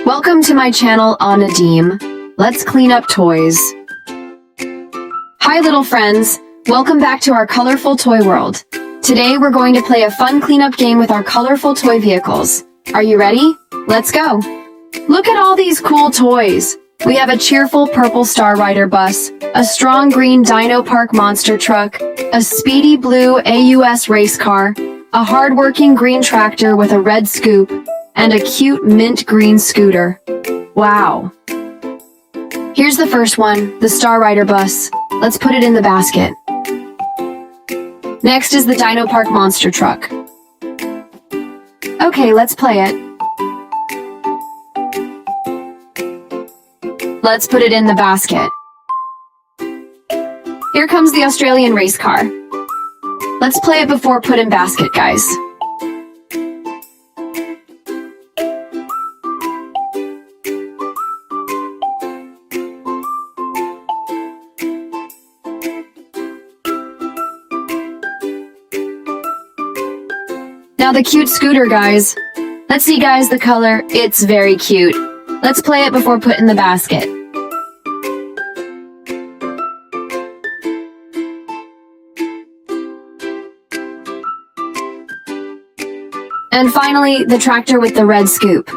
Welcome to my channel on Nadim. Let's clean up toys. Hi little friends, welcome back to our colorful toy world. Today we're going to play a fun cleanup game with our colorful toy vehicles. Are you ready? Let's go. Look at all these cool toys. We have a cheerful purple Star Rider bus, a strong green Dino Park monster truck, a speedy blue AUS race car, a hard-working green tractor with a red scoop, and a cute mint green scooter. Wow. Here's the first one, the Star Rider bus. Let's put it in the basket. Next is the Dino Park monster truck. Okay, let's play it. Let's put it in the basket. Here comes the Australian race car. Let's play it before put in basket, guys. Now the cute scooter, guys. Let's see, guys, the color. It's very cute. Let's play it before put in the basket. And finally, the tractor with the red scoop.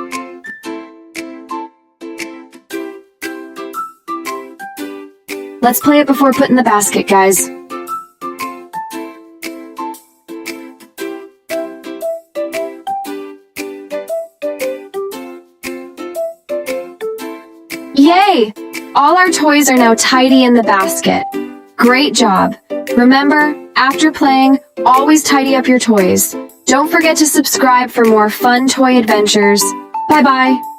Let's play it before put in the basket, guys. Yay! All our toys are now tidy in the basket. Great job! Remember, after playing, always tidy up your toys. Don't forget to subscribe for more fun toy adventures. Bye-bye!